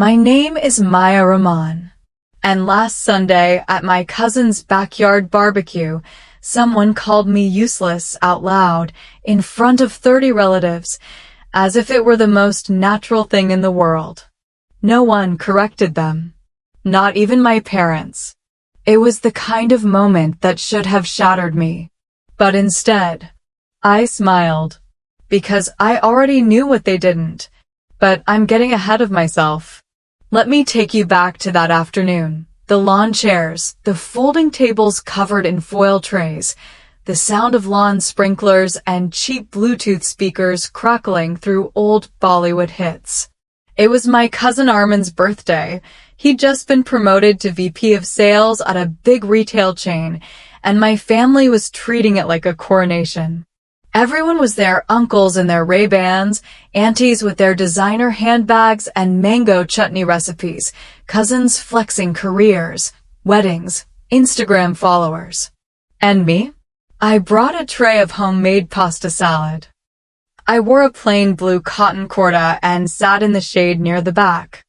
My name is Maya Rahman. And last Sunday at my cousin's backyard barbecue, someone called me useless out loud in front of 30 relatives, as if it were the most natural thing in the world. No one corrected them. Not even my parents. It was the kind of moment that should have shattered me. But instead, I smiled. Because I already knew what they didn't. But I'm getting ahead of myself. Let me take you back to that afternoon. The lawn chairs, the folding tables covered in foil trays, the sound of lawn sprinklers and cheap Bluetooth speakers crackling through old Bollywood hits. It was my cousin Armin's birthday. He'd just been promoted to VP of sales at a big retail chain, and my family was treating it like a coronation. Everyone was there, uncles in their Ray-Bans, aunties with their designer handbags and mango chutney recipes, cousins flexing careers, weddings, Instagram followers. And me? I brought a tray of homemade pasta salad. I wore a plain blue cotton kurta and sat in the shade near the back.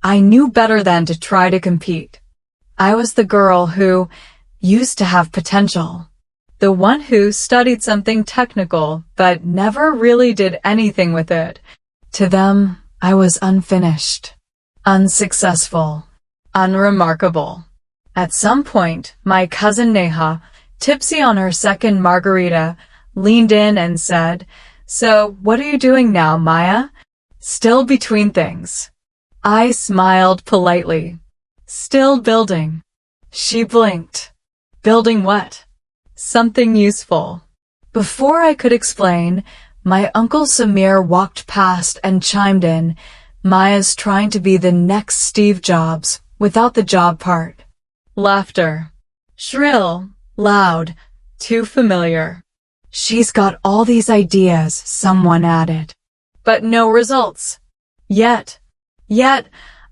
I knew better than to try to compete. I was the girl who used to have potential. The one who studied something technical, but never really did anything with it. To them, I was unfinished, unsuccessful, unremarkable. At some point, my cousin Neha, tipsy on her second margarita, leaned in and said, "So, what are you doing now, Maya?" Still between things. I smiled politely. Still building. She blinked. Building what? Something useful. Before I could explain, my Uncle Samir walked past and chimed in, "Maya's trying to be the next Steve Jobs, without the job part." Laughter. Shrill, loud, too familiar. "She's got all these ideas," someone added. But no results. Yet,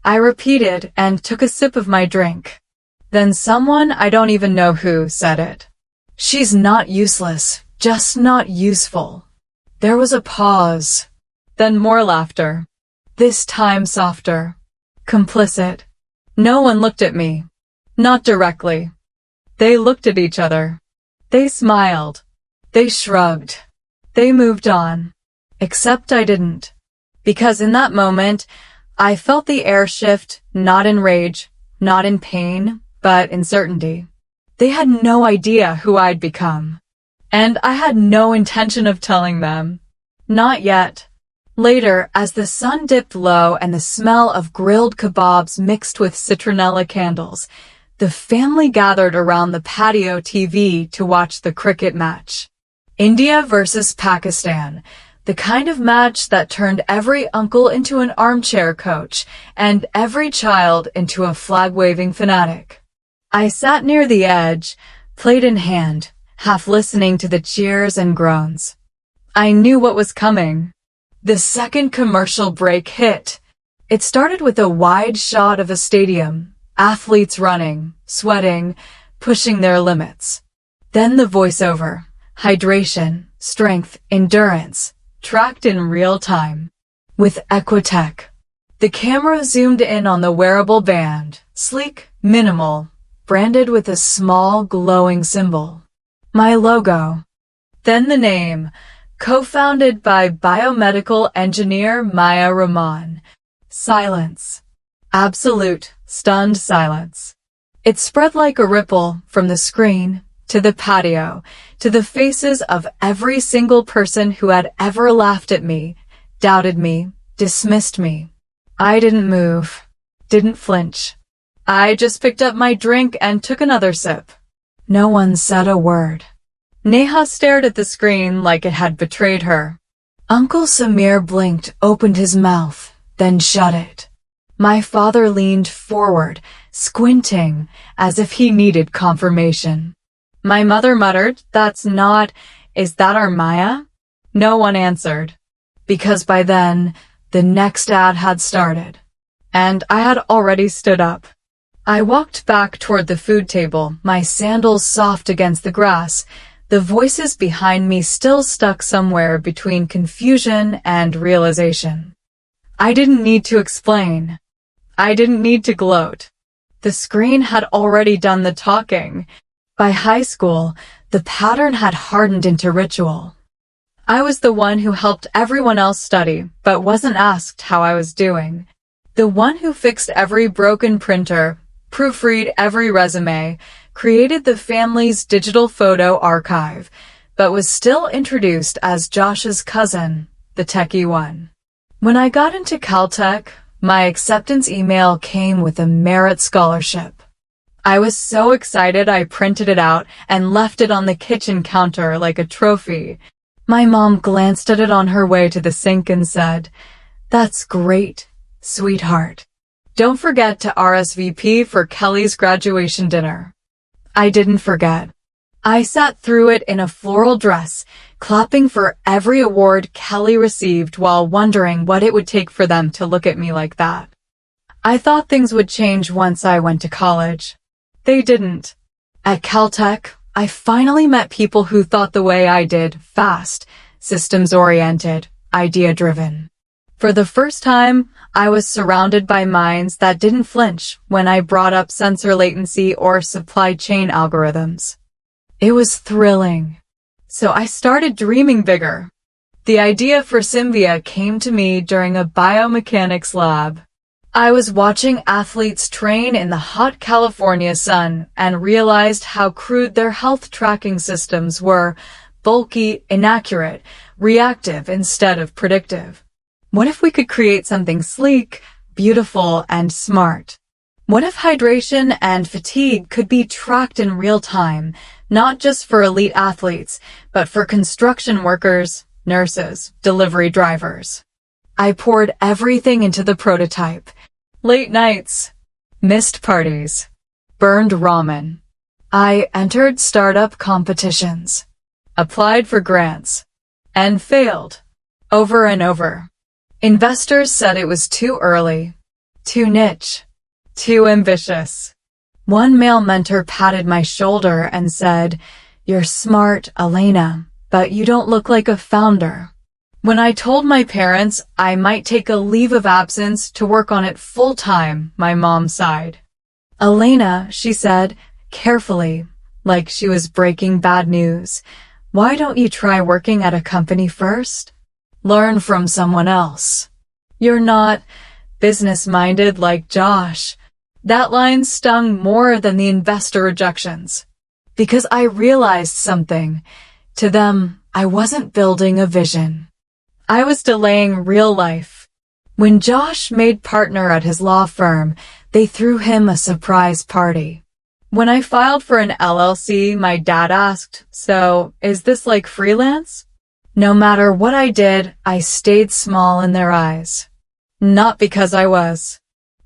I repeated and took a sip of my drink. Then someone, I don't even know who, said it. "She's not useless, just not useful." There was a pause. Then more laughter. This time softer. Complicit. No one looked at me. Not directly. They looked at each other. They smiled. They shrugged. They moved on. Except I didn't. Because in that moment, I felt the air shift, not in rage, not in pain, but in certainty. They had no idea who I'd become. And I had no intention of telling them. Not yet. Later, as the sun dipped low and the smell of grilled kebabs mixed with citronella candles, the family gathered around the patio TV to watch the cricket match. India versus Pakistan, the kind of match that turned every uncle into an armchair coach and every child into a flag-waving fanatic. I sat near the edge, plate in hand, half listening to the cheers and groans. I knew what was coming. The second commercial break hit. It started with a wide shot of a stadium, athletes running, sweating, pushing their limits. Then the voiceover, hydration, strength, endurance, tracked in real time. With Equitech. The camera zoomed in on the wearable band, sleek, minimal, branded with a small glowing symbol. My logo. Then the name, co-founded by biomedical engineer Maya Rahman. Silence. Absolute, stunned silence. It spread like a ripple from the screen to the patio, to the faces of every single person who had ever laughed at me, doubted me, dismissed me. I didn't move, didn't flinch. I just picked up my drink and took another sip. No one said a word. Neha stared at the screen like it had betrayed her. Uncle Samir blinked, opened his mouth, then shut it. My father leaned forward, squinting, as if he needed confirmation. My mother muttered, "Is that our Maya?" No one answered. Because by then, the next ad had started. And I had already stood up. I walked back toward the food table, my sandals soft against the grass, the voices behind me still stuck somewhere between confusion and realization. I didn't need to explain. I didn't need to gloat. The screen had already done the talking. By high school, the pattern had hardened into ritual. I was the one who helped everyone else study, but wasn't asked how I was doing. The one who fixed every broken printer, proofread every resume, created the family's digital photo archive, but was still introduced as Josh's cousin, the techie one. When I got into Caltech, my acceptance email came with a merit scholarship. I was so excited I printed it out and left it on the kitchen counter like a trophy. My mom glanced at it on her way to the sink and said, "That's great, sweetheart. Don't forget to RSVP for Kelly's graduation dinner." I didn't forget. I sat through it in a floral dress, clapping for every award Kelly received while wondering what it would take for them to look at me like that. I thought things would change once I went to college. They didn't. At Caltech, I finally met people who thought the way I did, fast, systems-oriented, idea-driven. For the first time, I was surrounded by minds that didn't flinch when I brought up sensor latency or supply chain algorithms. It was thrilling. So I started dreaming bigger. The idea for Symvia came to me during a biomechanics lab. I was watching athletes train in the hot California sun and realized how crude their health tracking systems were, bulky, inaccurate, reactive instead of predictive. What if we could create something sleek, beautiful, and smart? What if hydration and fatigue could be tracked in real time, not just for elite athletes, but for construction workers, nurses, delivery drivers? I poured everything into the prototype. Late nights, missed parties, burned ramen. I entered startup competitions, applied for grants, and failed over and over. Investors said it was too early, too niche, too ambitious. One male mentor patted my shoulder and said, "You're smart, Elena, but you don't look like a founder." When I told my parents I might take a leave of absence to work on it full-time, my mom sighed. "Elena," she said, carefully, like she was breaking bad news, "why don't you try working at a company first? Learn from someone else. You're not business-minded like Josh." That line stung more than the investor rejections. Because I realized something. To them, I wasn't building a vision. I was delaying real life. When Josh made partner at his law firm, they threw him a surprise party. When I filed for an LLC, my dad asked, "So, is this like freelance?" No matter what I did, I stayed small in their eyes. Not because I was,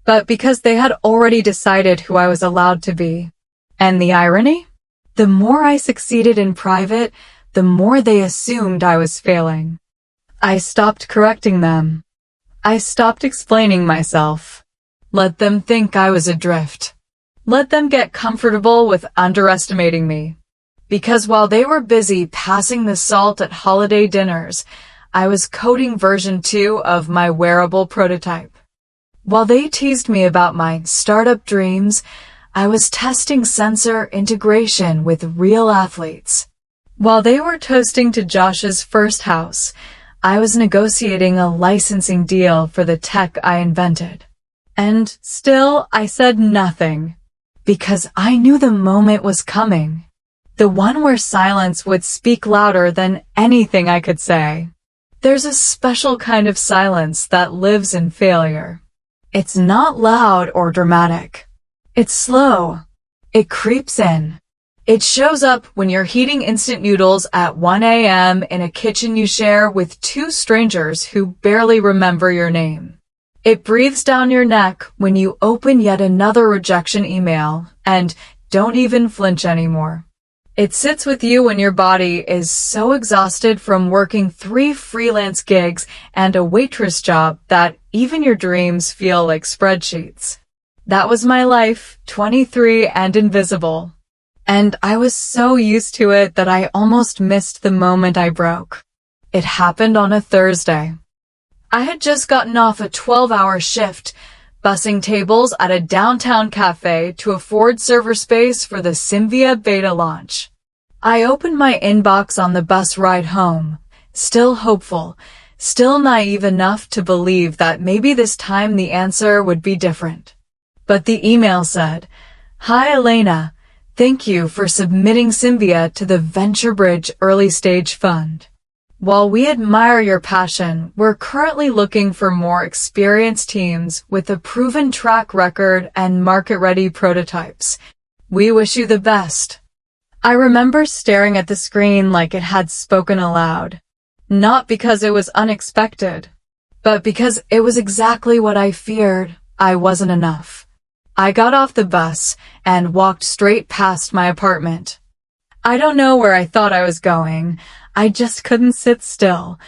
but because they had already decided who I was allowed to be. And the irony? The more I succeeded in private, the more they assumed I was failing. I stopped correcting them. I stopped explaining myself. Let them think I was adrift. Let them get comfortable with underestimating me. Because while they were busy passing the salt at holiday dinners, I was coding version 2 of my wearable prototype. While they teased me about my startup dreams, I was testing sensor integration with real athletes. While they were toasting to Josh's first house, I was negotiating a licensing deal for the tech I invented. And still, I said nothing. Because I knew the moment was coming. The one where silence would speak louder than anything I could say. There's a special kind of silence that lives in failure. It's not loud or dramatic. It's slow. It creeps in. It shows up when you're heating instant noodles at 1 a.m. in a kitchen you share with 2 strangers who barely remember your name. It breathes down your neck when you open yet another rejection email and don't even flinch anymore. It sits with you when your body is so exhausted from working 3 freelance gigs and a waitress job that even your dreams feel like spreadsheets. That was my life, 23 and invisible. And I was so used to it that I almost missed the moment I broke. It happened on a Thursday. I had just gotten off a 12-hour shift, bussing tables at a downtown cafe to afford server space for the Symvia beta launch. I opened my inbox on the bus ride home, still hopeful, still naive enough to believe that maybe this time the answer would be different. But the email said, "Hi Elena, thank you for submitting Symvia to the VentureBridge Early Stage Fund. While we admire your passion, we're currently looking for more experienced teams with a proven track record and market-ready prototypes. We wish you the best." I remember staring at the screen like it had spoken aloud. Not because it was unexpected, but because it was exactly what I feared. I wasn't enough. I got off the bus and walked straight past my apartment. I don't know where I thought I was going. I just couldn't sit still.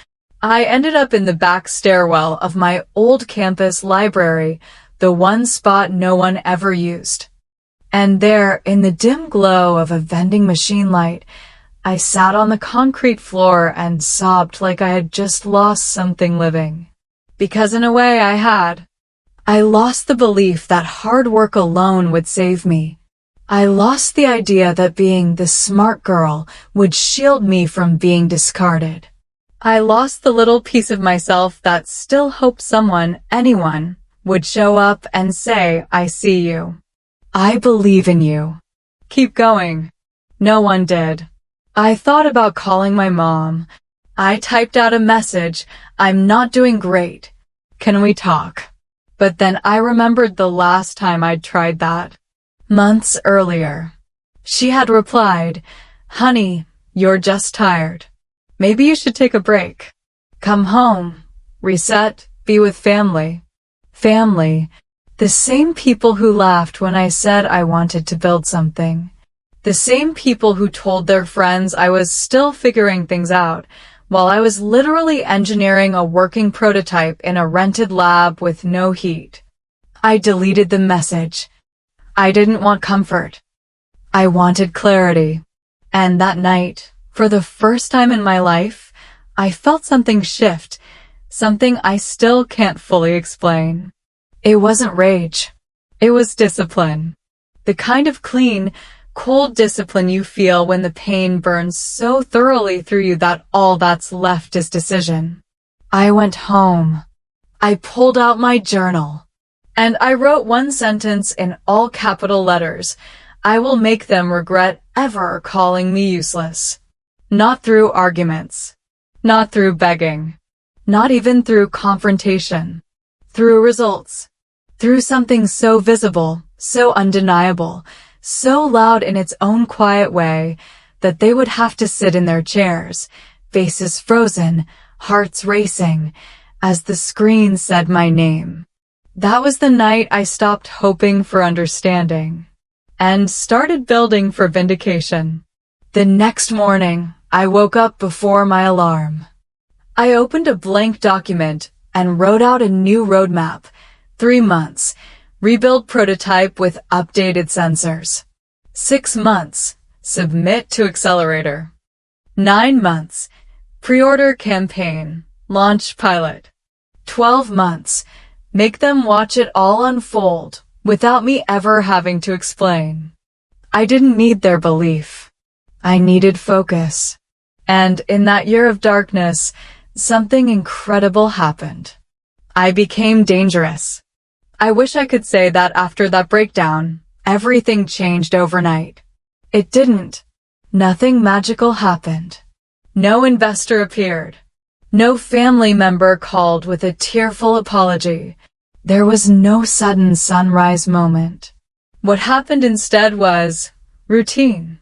I ended up in the back stairwell of my old campus library, the one spot no one ever used. And there, in the dim glow of a vending machine light, I sat on the concrete floor and sobbed like I had just lost something living. Because in a way I had. I lost the belief that hard work alone would save me. I lost the idea that being the smart girl would shield me from being discarded. I lost the little piece of myself that still hoped someone, anyone, would show up and say, "I see you. I believe in you. Keep going." No one did. I thought about calling my mom. I typed out a message, "I'm not doing great. Can we talk?" But then I remembered the last time I'd tried that. Months earlier. She had replied, "Honey, you're just tired. Maybe you should take a break. Come home, reset, be with family." Family. The same people who laughed when I said I wanted to build something. The same people who told their friends I was still figuring things out, while I was literally engineering a working prototype in a rented lab with no heat. I deleted the message. I didn't want comfort. I wanted clarity. And that night, for the first time in my life, I felt something shift, something I still can't fully explain. It wasn't rage. It was discipline. The kind of clean, cold discipline you feel when the pain burns so thoroughly through you that all that's left is decision. I went home. I pulled out my journal. And I wrote one sentence in all capital letters. I will make them regret ever calling me useless. Not through arguments. Not through begging. Not even through confrontation. Through results. Through something so visible, so undeniable, so loud in its own quiet way that they would have to sit in their chairs, faces frozen, hearts racing, as the screen said my name. That was the night I stopped hoping for understanding and started building for vindication. The next morning, I woke up before my alarm. I opened a blank document and wrote out a new roadmap. 3 months, rebuild prototype with updated sensors. 6 months, submit to accelerator. 9 months, pre-order campaign, launch pilot. 12 months, make them watch it all unfold without me ever having to explain. I didn't need their belief. I needed focus. And in that year of darkness, something incredible happened. I became dangerous. I wish I could say that after that breakdown, everything changed overnight. It didn't. Nothing magical happened. No investor appeared. No family member called with a tearful apology. There was no sudden sunrise moment. What happened instead was routine.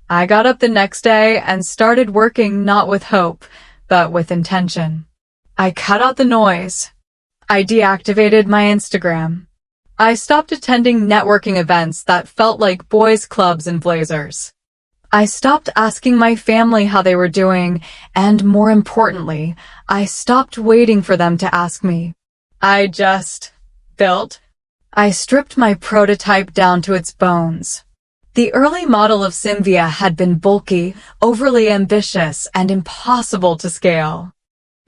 I got up the next day and started working not with hope, but with intention. I cut out the noise. I deactivated my Instagram. I stopped attending networking events that felt like boys' clubs in blazers. I stopped asking my family how they were doing, and more importantly, I stopped waiting for them to ask me. I just built. I stripped my prototype down to its bones. The early model of Symvia had been bulky, overly ambitious, and impossible to scale.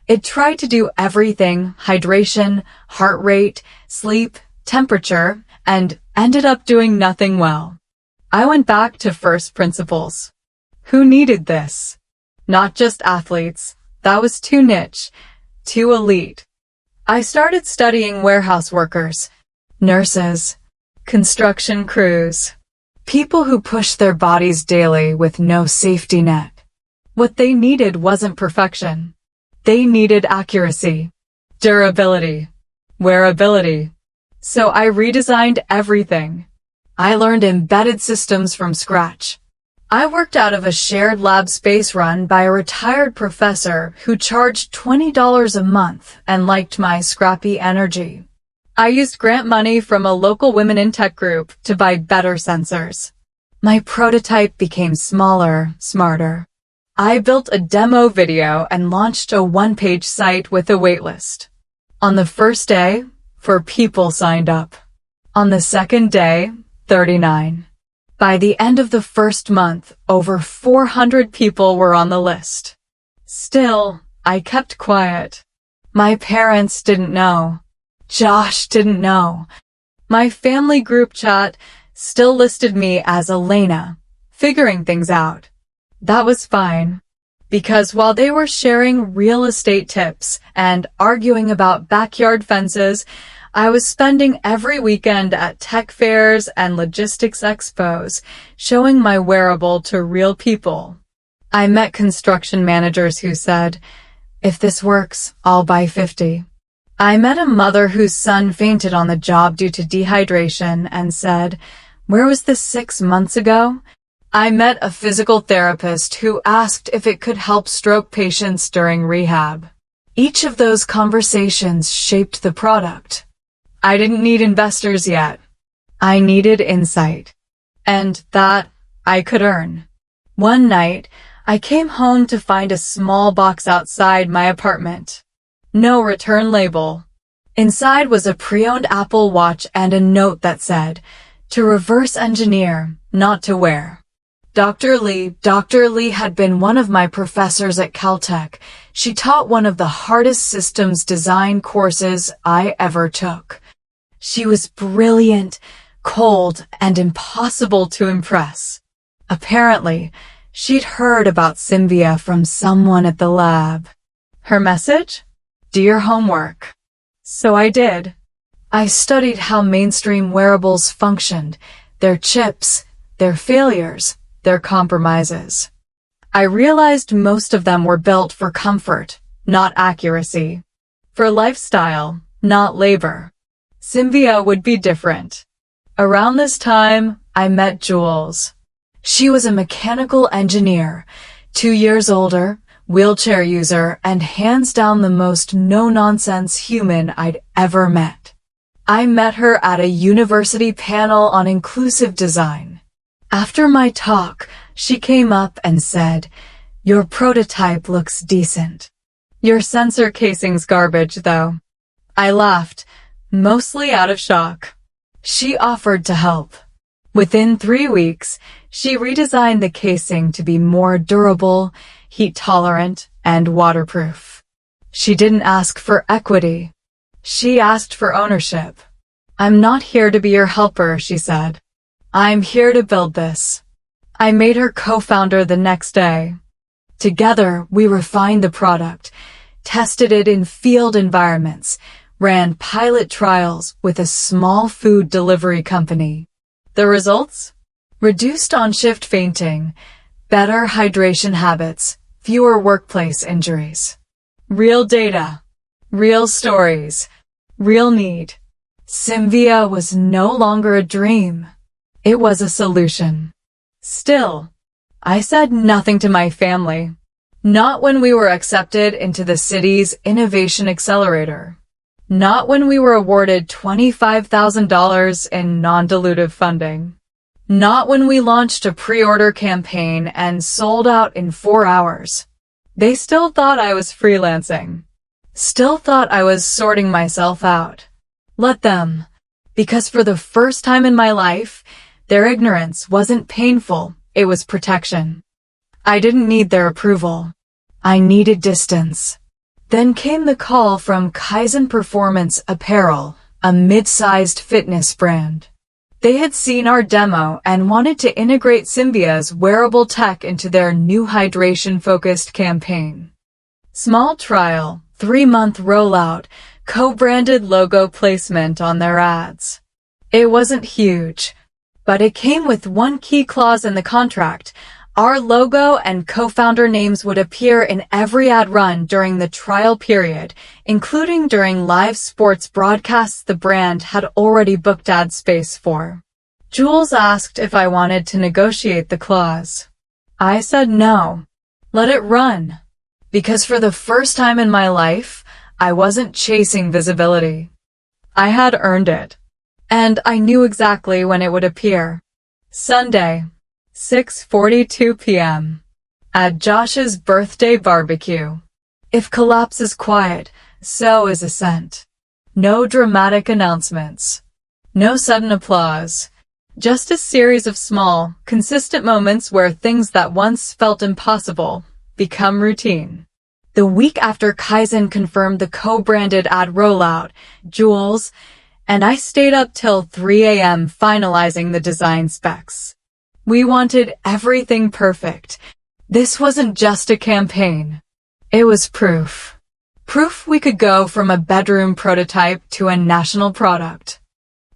It tried to do everything: hydration, heart rate, sleep, temperature, and ended up doing nothing well. I went back to first principles. Who needed this? Not just athletes. That was too niche, too elite. I started studying warehouse workers, nurses, construction crews, people who push their bodies daily with no safety net. What they needed wasn't perfection. They needed accuracy, durability, wearability. So I redesigned everything. I learned embedded systems from scratch. I worked out of a shared lab space run by a retired professor who charged $20 a month and liked my scrappy energy. I used grant money from a local women in tech group to buy better sensors. My prototype became smaller, smarter. I built a demo video and launched a one-page site with a waitlist. On the first day, 4 people signed up. On the second day, 39. By the end of the first month, over 400 people were on the list. Still, I kept quiet. My parents didn't know. Josh didn't know. My family group chat still listed me as Elena, figuring things out. That was fine, because while they were sharing real estate tips and arguing about backyard fences, I was spending every weekend at tech fairs and logistics expos, showing my wearable to real people. I met construction managers who said, "If this works, I'll buy 50. I met a mother whose son fainted on the job due to dehydration and said, "Where was this 6 months ago?" I met a physical therapist who asked if it could help stroke patients during rehab. Each of those conversations shaped the product. I didn't need investors yet. I needed insight. And that I could earn. One night, I came home to find a small box outside my apartment. No return label. Inside was a pre-owned Apple Watch and a note that said, "To reverse engineer, not to wear." Dr. Lee had been one of my professors at Caltech. She taught one of the hardest systems design courses I ever took. She was brilliant, cold, and impossible to impress. Apparently, she'd heard about Symvia from someone at the lab. Her message? Do your homework. So I did. I studied how mainstream wearables functioned, their chips, their failures, their compromises. I realized most of them were built for comfort, not accuracy. For lifestyle, not labor. Symvia would be different. Around this time, I met Jules. She was a mechanical engineer, 2 years older, wheelchair user, and hands down the most no-nonsense human I'd ever met. I met her at a university panel on inclusive design. After my talk, she came up and said, "Your prototype looks decent. Your sensor casing's garbage, though." I laughed, mostly out of shock. She offered to help. Within 3 weeks, she redesigned the casing to be more durable, heat-tolerant, and waterproof. She didn't ask for equity. She asked for ownership. "I'm not here to be your helper," she said. "I'm here to build this." I made her co-founder the next day. Together, we refined the product, tested it in field environments, ran pilot trials with a small food delivery company. The results? Reduced on-shift fainting, better hydration habits, fewer workplace injuries. Real data, real stories, real need. Symvia was no longer a dream. It was a solution. Still, I said nothing to my family. Not when we were accepted into the city's Innovation Accelerator. Not when we were awarded $25,000 in non-dilutive funding. Not when we launched a pre-order campaign and sold out in 4 hours. They still thought I was freelancing. Still thought I was sorting myself out. Let them. Because for the first time in my life, their ignorance wasn't painful, it was protection. I didn't need their approval. I needed distance. Then came the call from Kaizen Performance Apparel, a mid-sized fitness brand. They had seen our demo and wanted to integrate Symbia's wearable tech into their new hydration-focused campaign. Small trial, 3-month rollout, co-branded logo placement on their ads. It wasn't huge, but it came with one key clause in the contract. Our logo and co-founder names would appear in every ad run during the trial period, including during live sports broadcasts the brand had already booked ad space for. Jules asked if I wanted to negotiate the clause. I said no. Let it run. Because for the first time in my life, I wasn't chasing visibility. I had earned it. And I knew exactly when it would appear. Sunday, 6:42 p.m. at Josh's birthday barbecue. If collapse is quiet, so is ascent. No dramatic announcements. No sudden applause. Just a series of small, consistent moments where things that once felt impossible become routine. The week after Kaizen confirmed the co-branded ad rollout, Jules and I stayed up till 3 a.m. finalizing the design specs. We wanted everything perfect. This wasn't just a campaign. It was proof. Proof we could go from a bedroom prototype to a national product.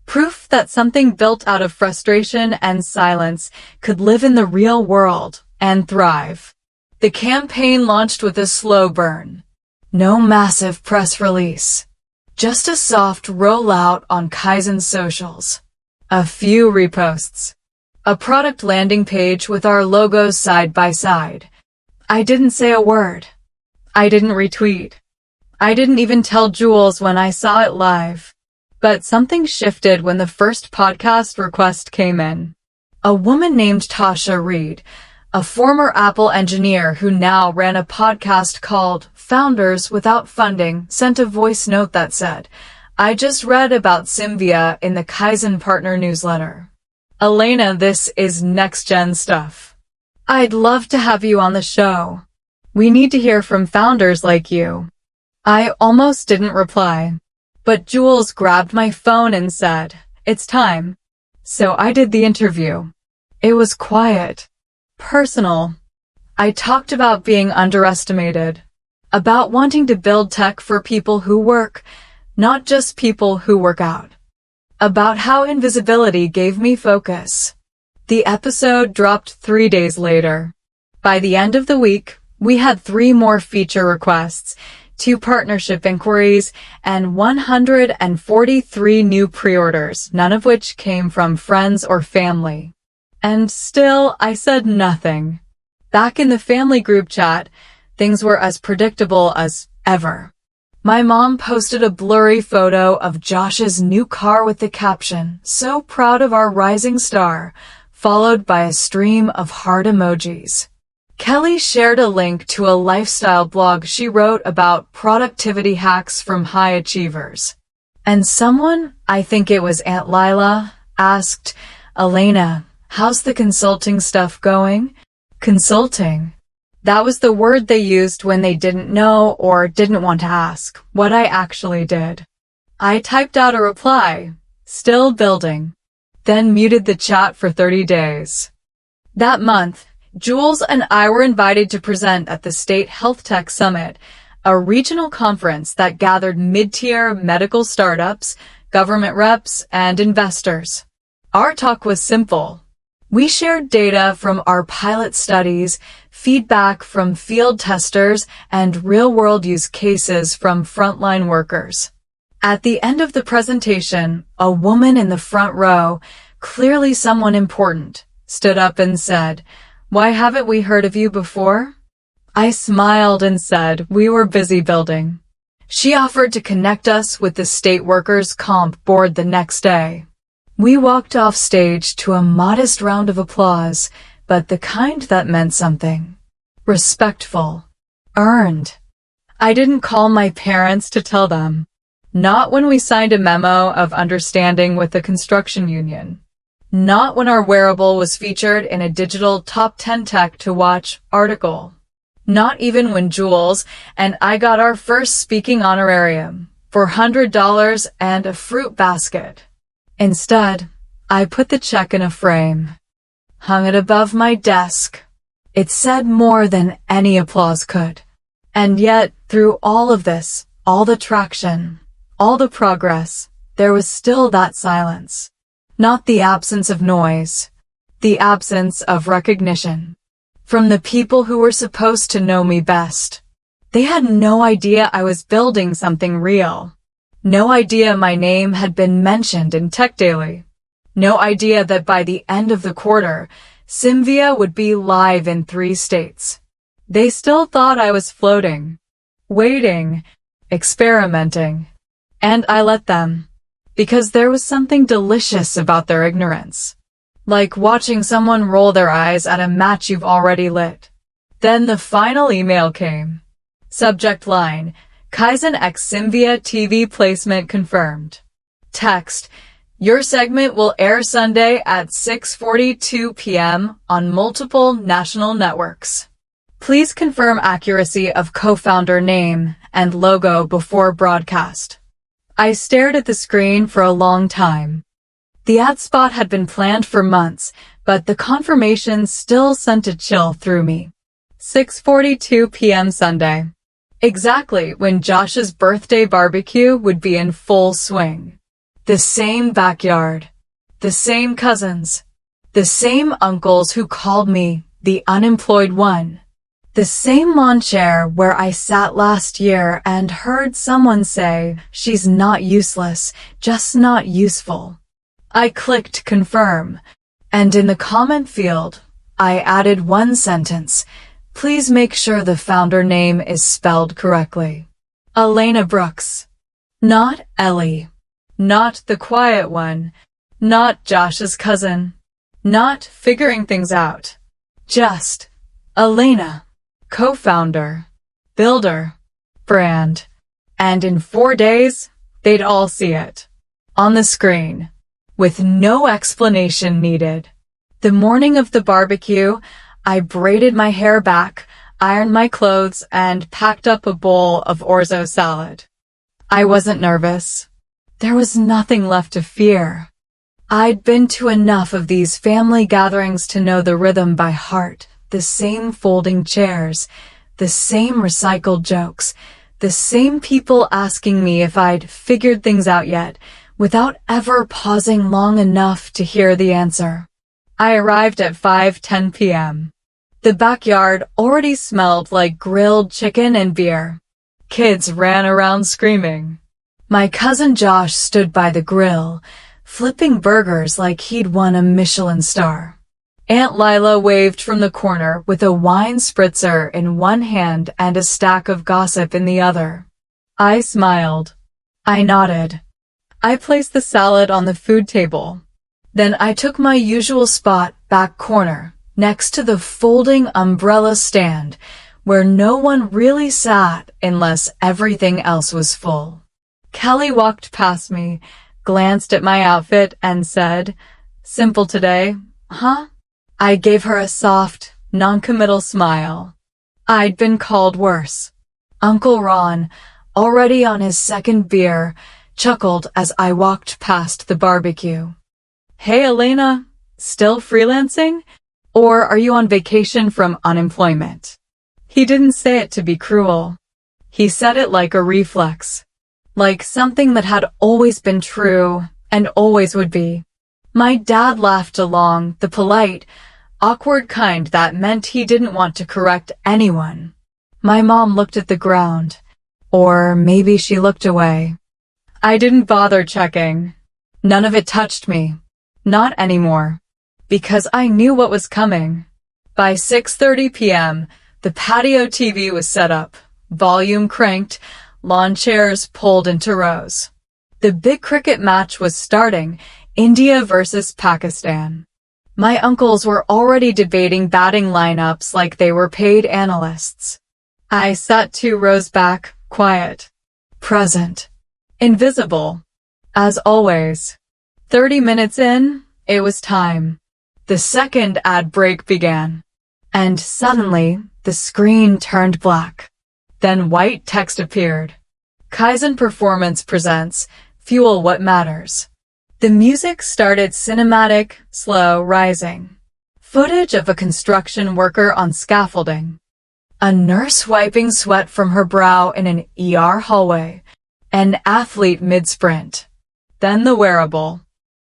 Proof that something built out of frustration and silence could live in the real world and thrive. The campaign launched with a slow burn. No massive press release. Just a soft rollout on Kaizen socials. A few reposts. A product landing page with our logos side by side. I didn't say a word. I didn't retweet. I didn't even tell Jules when I saw it live. But something shifted when the first podcast request came in. A woman named Tasha Reed, a former Apple engineer who now ran a podcast called Founders Without Funding, sent a voice note that said, "I just read about Symbia in the Kaizen Partner newsletter. Elena, this is next-gen stuff. I'd love to have you on the show. We need to hear from founders like you." I almost didn't reply. But Jules grabbed my phone and said, "It's time." So I did the interview. It was quiet. Personal. I talked about being underestimated. About wanting to build tech for people who work, not just people who work out. About how invisibility gave me focus. The episode dropped 3 days later. By the end of the week, we had 3 more feature requests, 2 partnership inquiries, and 143 new pre-orders, none of which came from friends or family. And still, I said nothing. Back in the family group chat, things were as predictable as ever. My mom posted a blurry photo of Josh's new car with the caption, "So proud of our rising star," followed by a stream of heart emojis. Kelly shared a link to a lifestyle blog she wrote about productivity hacks from high achievers. And someone, I think it was Aunt Lila, asked, "Elena, how's the consulting stuff going?" Consulting. That was the word they used when they didn't know or didn't want to ask what I actually did. I typed out a reply, "Still building," then muted the chat for 30 days. That month, Jules and I were invited to present at the State Health Tech Summit, a regional conference that gathered mid-tier medical startups, government reps, and investors. Our talk was simple. We shared data from our pilot studies, feedback from field testers, and real-world use cases from frontline workers. At the end of the presentation, a woman in the front row, clearly someone important, stood up and said, "Why haven't we heard of you before?" I smiled and said we were busy building. She offered to connect us with the state workers' comp board the next day. We walked off stage to a modest round of applause, but the kind that meant something. Respectful. Earned. I didn't call my parents to tell them. Not when we signed a memo of understanding with the construction union. Not when our wearable was featured in a digital top 10 tech to watch article. Not even when Jules and I got our first speaking honorarium. $400 and a fruit basket. Instead, I put the check in a frame, hung it above my desk. It said more than any applause could. And yet, through all of this, all the traction, all the progress, there was still that silence. Not the absence of noise, the absence of recognition. From the people who were supposed to know me best. They had no idea I was building something real. No idea my name had been mentioned in Tech Daily. No idea that by the end of the quarter, Symvia would be live in 3 states. They still thought I was floating, waiting, experimenting. And I let them, because there was something delicious about their ignorance. Like watching someone roll their eyes at a match you've already lit. Then the final email came. Subject line, Kaizen X Symvia TV placement confirmed. Text, your segment will air Sunday at 6:42 p.m. on multiple national networks. Please confirm accuracy of co-founder name and logo before broadcast. I stared at the screen for a long time. The ad spot had been planned for months, but the confirmation still sent a chill through me. 6:42 p.m. Sunday. Exactly when Josh's birthday barbecue would be in full swing. The same backyard. The same cousins. The same uncles who called me the unemployed one. The same lawn chair where I sat last year and heard someone say, she's not useless, just not useful. I clicked confirm, and in the comment field, I added one sentence. Please make sure the founder name is spelled correctly. Elena Brooks. Not Ellie. Not the quiet one. Not Josh's cousin. Not figuring things out. Just Elena. Co-founder. Builder. Brand. And in 4 days, they'd all see it. On the screen. With no explanation needed. The morning of the barbecue, I braided my hair back, ironed my clothes, and packed up a bowl of orzo salad. I wasn't nervous. There was nothing left to fear. I'd been to enough of these family gatherings to know the rhythm by heart, the same folding chairs, the same recycled jokes, the same people asking me if I'd figured things out yet, without ever pausing long enough to hear the answer. I arrived at 5:10 p.m. The backyard already smelled like grilled chicken and beer. Kids ran around screaming. My cousin Josh stood by the grill, flipping burgers like he'd won a Michelin star. Aunt Lila waved from the corner with a wine spritzer in one hand and a stack of gossip in the other. I smiled. I nodded. I placed the salad on the food table. Then I took my usual spot, back corner, next to the folding umbrella stand, where no one really sat unless everything else was full. Kelly walked past me, glanced at my outfit, and said, "Simple today, huh?" I gave her a soft, non-committal smile. I'd been called worse. Uncle Ron, already on his second beer, chuckled as I walked past the barbecue. "Hey Elena, still freelancing? Or are you on vacation from unemployment?" He didn't say it to be cruel. He said it like a reflex. Like something that had always been true and always would be. My dad laughed along, the polite, awkward kind that meant he didn't want to correct anyone. My mom looked at the ground. Or maybe she looked away. I didn't bother checking. None of it touched me. Not anymore. Because I knew what was coming. By 6:30 p.m., the patio TV was set up, volume cranked, lawn chairs pulled into rows. The big cricket match was starting, India versus Pakistan. My uncles were already debating batting lineups like they were paid analysts. I sat 2 rows back, quiet, present, invisible, as always. 30 minutes in, it was time. The second ad break began. And suddenly, the screen turned black. Then white text appeared. Kaizen Performance presents Fuel What Matters. The music started cinematic, slow, rising. Footage of a construction worker on scaffolding. A nurse wiping sweat from her brow in an ER hallway. An athlete mid-sprint. Then the wearable.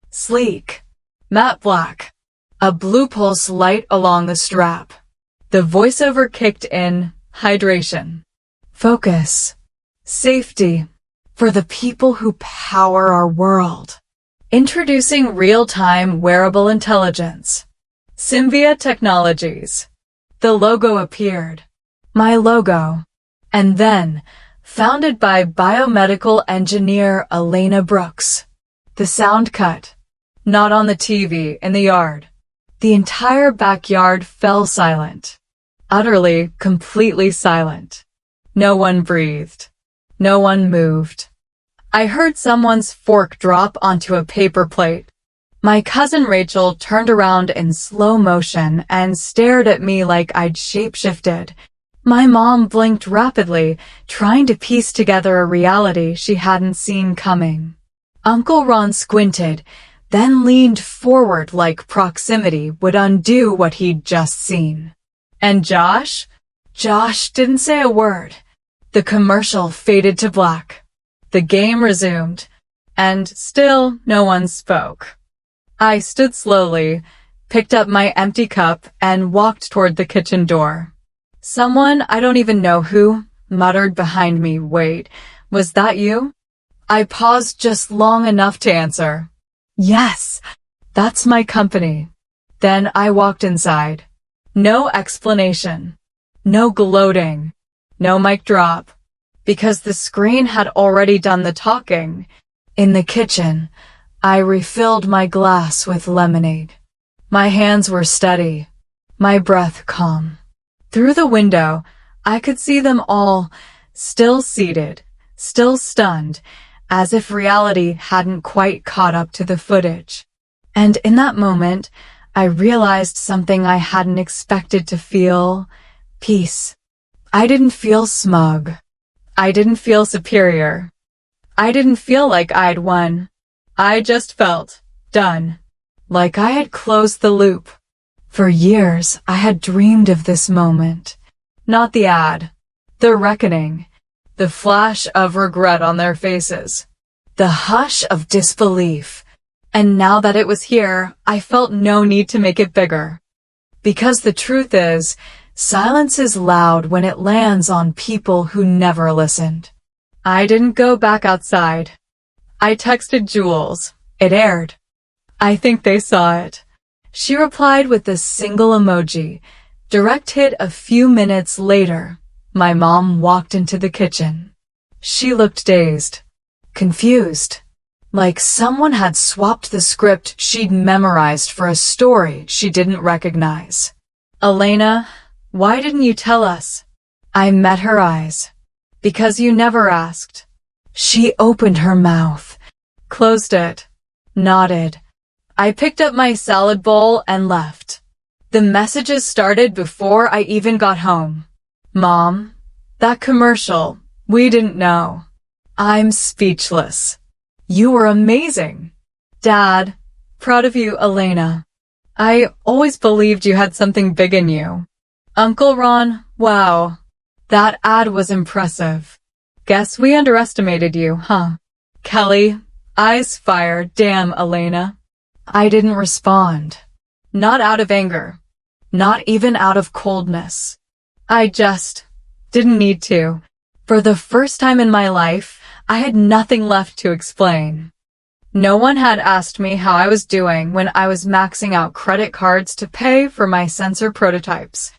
Sleek. Matte black. A blue pulse light along the strap. The voiceover kicked in. Hydration. Focus. Safety. For the people who power our world. Introducing real-time wearable intelligence. Symvia Technologies. The logo appeared. My logo. And then, founded by biomedical engineer Elena Brooks. The sound cut. Not on the TV, in the yard. The entire backyard fell silent. Utterly, completely silent. No one breathed. No one moved. I heard someone's fork drop onto a paper plate. My cousin Rachel turned around in slow motion and stared at me like I'd shapeshifted. My mom blinked rapidly, trying to piece together a reality she hadn't seen coming. Uncle Ron squinted, then leaned forward like proximity would undo what he'd just seen. And Josh? Josh didn't say a word. The commercial faded to black. The game resumed, and still no one spoke. I stood slowly, picked up my empty cup, and walked toward the kitchen door. Someone, I don't even know who, muttered behind me, "Wait, was that you?" I paused just long enough to answer, "Yes, that's my company." Then I walked inside. No explanation. No gloating. No mic drop. Because the screen had already done the talking. In the kitchen, I refilled my glass with lemonade. My hands were steady. My breath calm. Through the window, I could see them all, still seated, still stunned, as if reality hadn't quite caught up to the footage. And in that moment, I realized something I hadn't expected to feel: peace. I didn't feel smug. I didn't feel superior. I didn't feel like I'd won. I just felt done. Like I had closed the loop. For years, I had dreamed of this moment. Not the ad. The reckoning. The flash of regret on their faces. The hush of disbelief. And now that it was here, I felt no need to make it bigger. Because the truth is, silence is loud when it lands on people who never listened. I didn't go back outside. I texted Jules. It aired. I think they saw it. She replied with a single emoji. Direct hit a few minutes later. My mom walked into the kitchen. She looked dazed. Confused. Like someone had swapped the script she'd memorized for a story she didn't recognize. "Elena, why didn't you tell us?" I met her eyes. "Because you never asked." She opened her mouth, closed it, nodded. I picked up my salad bowl and left. The messages started before I even got home. "Mom, that commercial, we didn't know." I'm speechless. "You were amazing." "Dad, proud of you, Elena. I always believed you had something big in you." "Uncle Ron, wow. That ad was impressive. Guess we underestimated you, huh?" "Kelly, eyes fire, damn, Elena." I didn't respond. Not out of anger. Not even out of coldness. I just didn't need to. For the first time in my life, I had nothing left to explain. No one had asked me how I was doing when I was maxing out credit cards to pay for my sensor prototypes.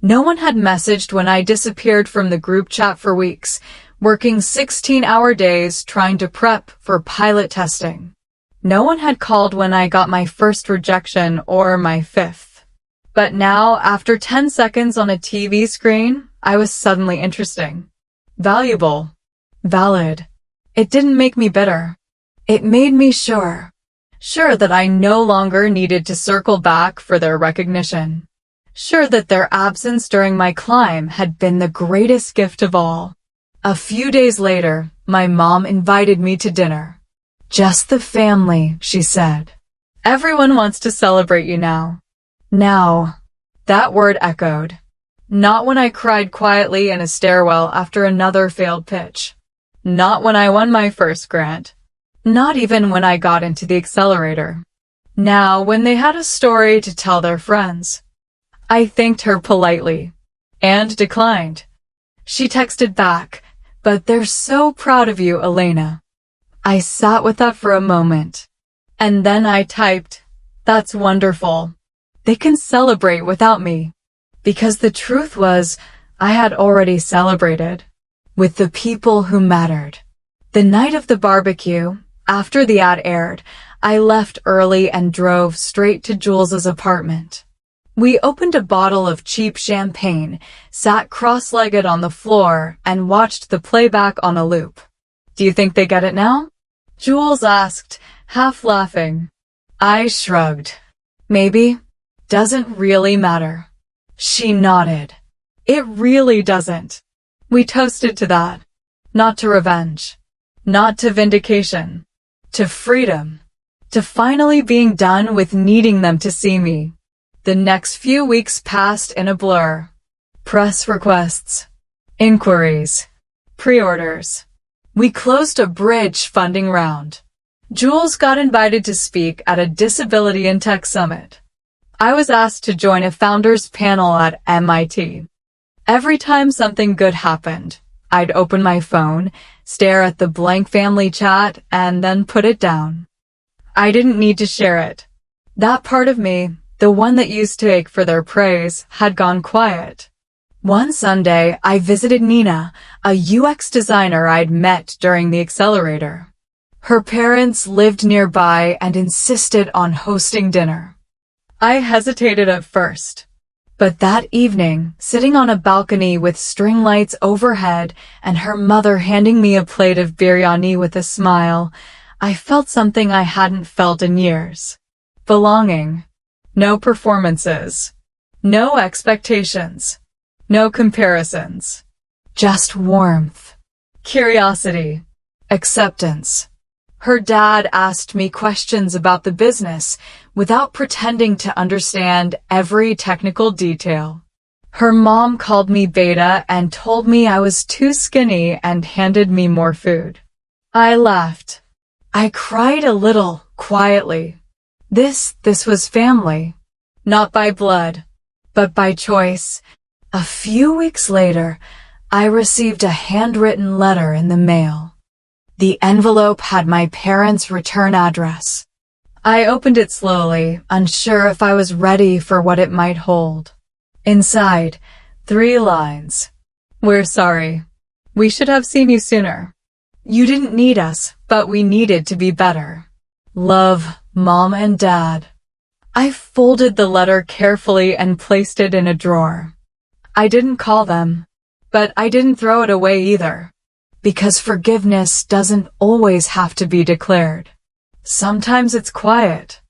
No one had messaged when I disappeared from the group chat for weeks, working 16-hour days trying to prep for pilot testing. No one had called when I got my first rejection or my fifth. But now, after 10 seconds on a TV screen, I was suddenly interesting. Valuable. Valid. It didn't make me bitter. It made me sure. Sure that I no longer needed to circle back for their recognition. Sure that their absence during my climb had been the greatest gift of all. A few days later, My mom invited me to dinner. Just the family, she said. Everyone wants to celebrate you now. Now. That word echoed. Not when I cried quietly in a stairwell after another failed pitch. Not when I won my first grant. Not even when I got into the accelerator. Now, when they had a story to tell their friends. I thanked her politely. And declined. She texted back, "But they're so proud of you, Elena." I sat with that for a moment. And then I typed, "That's wonderful. They can celebrate without me." Because the truth was, I had already celebrated. With the people who mattered. The night of the barbecue, after the ad aired, I left early and drove straight to Jules's apartment. We opened a bottle of cheap champagne, sat cross-legged on the floor, and watched the playback on a loop. "Do you think they get it now?" Jules asked, half laughing. I shrugged. "Maybe. Doesn't really matter." She nodded. "It really doesn't." We toasted to that. Not to revenge. Not to vindication. To freedom. To finally being done with needing them to see me. The next few weeks passed in a blur. Press requests. Inquiries. Pre-orders. We closed a bridge funding round. Jules got invited to speak at a Disability in Tech Summit. I was asked to join a founders panel at MIT. Every time something good happened, I'd open my phone, stare at the blank family chat, and then put it down. I didn't need to share it. That part of me, the one that used to ache for their praise, had gone quiet. One Sunday, I visited Nina, a UX designer I'd met during the accelerator. Her parents lived nearby and insisted on hosting dinner. I hesitated at first. But that evening, sitting on a balcony with string lights overhead and her mother handing me a plate of biryani with a smile, I felt something I hadn't felt in years. Belonging. No performances. No expectations. No comparisons. Just warmth. Curiosity. Acceptance. Her dad asked me questions about the business without pretending to understand every technical detail. Her mom called me beta and told me I was too skinny and handed me more food. I laughed. I cried a little, quietly. This was family. Not by blood, but by choice. A few weeks later, I received a handwritten letter in the mail. The envelope had my parents' return address. I opened it slowly, unsure if I was ready for what it might hold. Inside, 3 lines. "We're sorry. We should have seen you sooner. You didn't need us, but we needed to be better. Love, Mom and Dad." I folded the letter carefully and placed it in a drawer. I didn't call them, but I didn't throw it away either. Because forgiveness doesn't always have to be declared. Sometimes it's quiet.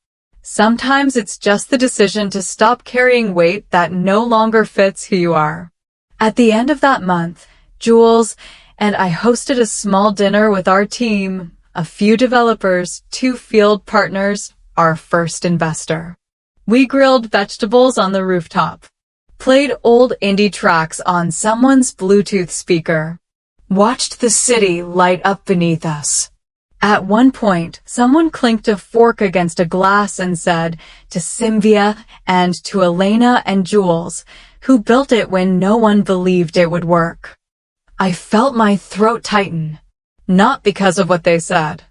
Sometimes it's just the decision to stop carrying weight that no longer fits who you are. At the end of that month, Jules and I hosted a small dinner with our team, a few developers, 2 field partners, our first investor. We grilled vegetables on the rooftop, played old indie tracks on someone's Bluetooth speaker, watched the city light up beneath us. At one point, someone clinked a fork against a glass and said, "To Symvia and to Elena and Jules, who built it when no one believed it would work." I felt my throat tighten, not because of what they said,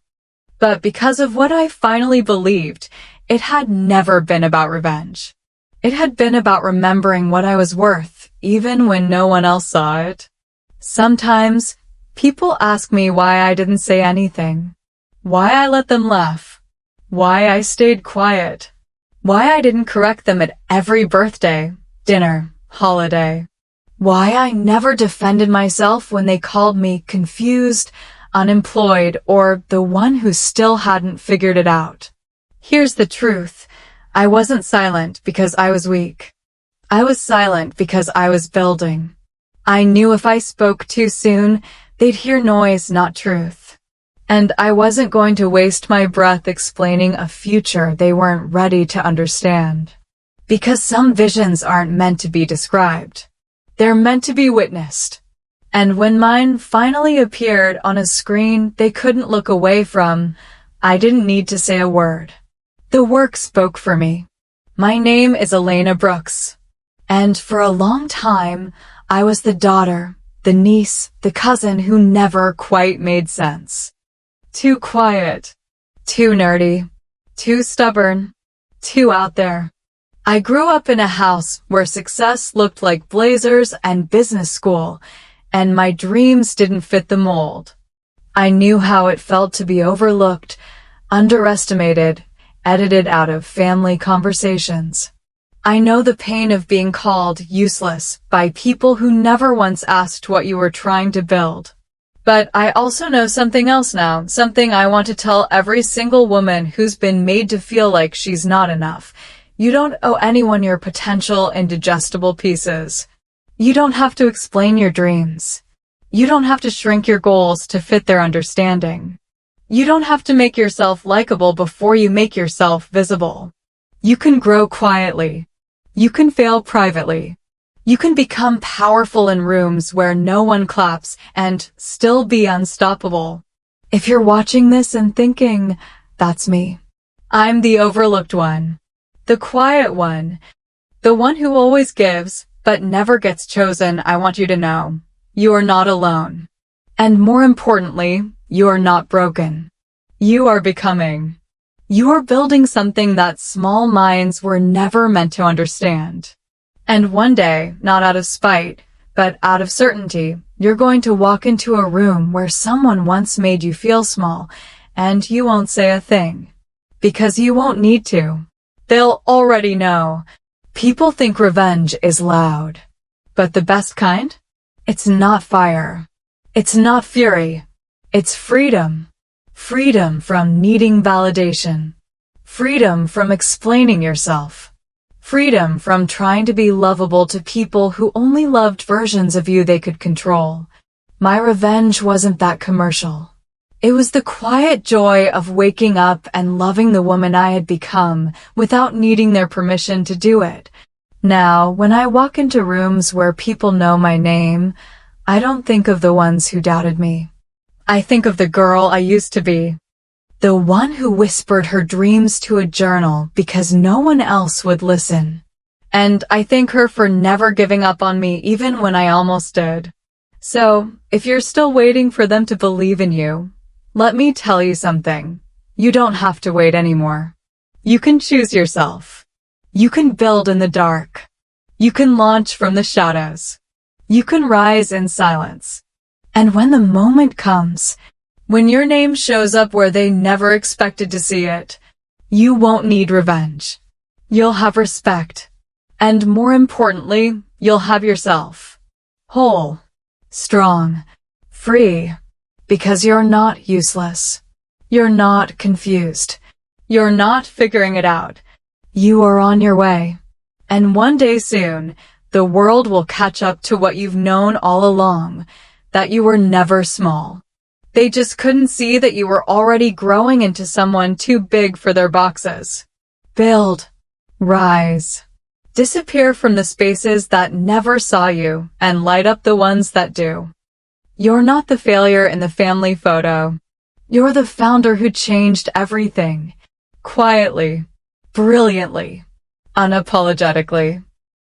but because of what I finally believed. It had never been about revenge. It had been about remembering what I was worth, even when no one else saw it. Sometimes, people ask me why I didn't say anything. Why I let them laugh. Why I stayed quiet. Why I didn't correct them at every birthday, dinner, holiday. Why I never defended myself when they called me confused, unemployed, or the one who still hadn't figured it out. Here's the truth. I wasn't silent because I was weak. I was silent because I was building. I knew if I spoke too soon, They'd hear noise, not truth. And I wasn't going to waste my breath explaining a future they weren't ready to understand. Because some visions aren't meant to be described. They're meant to be witnessed. And when mine finally appeared on a screen they couldn't look away from, I didn't need to say a word. The work spoke for me. My name is Elena Brooks. And for a long time, I was the daughter, the niece, the cousin who never quite made sense. Too quiet, too nerdy, too stubborn, too out there. I grew up in a house where success looked like blazers and business school, and my dreams didn't fit the mold. I knew how it felt to be overlooked, underestimated, edited out of family conversations. I know the pain of being called useless by people who never once asked what you were trying to build. But I also know something else now, something I want to tell every single woman who's been made to feel like she's not enough. You don't owe anyone your potential in digestible pieces. You don't have to explain your dreams. You don't have to shrink your goals to fit their understanding. You don't have to make yourself likable before you make yourself visible. You can grow quietly. You can fail privately. You can become powerful in rooms where no one claps and still be unstoppable. If you're watching this and thinking, that's me. I'm the overlooked one. The quiet one. The one who always gives, but never gets chosen. I want you to know, you are not alone. And more importantly, you are not broken. You are becoming. You are building something that small minds were never meant to understand. And one day, not out of spite, but out of certainty, you're going to walk into a room where someone once made you feel small, and you won't say a thing. Because you won't need to. They'll already know. People think revenge is loud. But the best kind? It's not fire. It's not fury. It's freedom. Freedom from needing validation. Freedom from explaining yourself. Freedom from trying to be lovable to people who only loved versions of you they could control. My revenge wasn't that commercial. It was the quiet joy of waking up and loving the woman I had become without needing their permission to do it. Now, when I walk into rooms where people know my name, I don't think of the ones who doubted me. I think of the girl I used to be. The one who whispered her dreams to a journal because no one else would listen. And I thank her for never giving up on me even when I almost did. So, if you're still waiting for them to believe in you, let me tell you something. You don't have to wait anymore. You can choose yourself. You can build in the dark. You can launch from the shadows. You can rise in silence. And when the moment comes, when your name shows up where they never expected to see it, you won't need revenge. You'll have respect. And more importantly, you'll have yourself. Whole. Strong. Free. Because you're not useless. You're not confused. You're not figuring it out. You are on your way. And one day soon, the world will catch up to what you've known all along, that you were never small. They just couldn't see that you were already growing into someone too big for their boxes. Build. Rise. Disappear from the spaces that never saw you and light up the ones that do. You're not the failure in the family photo. You're the founder who changed everything. Quietly. Brilliantly. Unapologetically.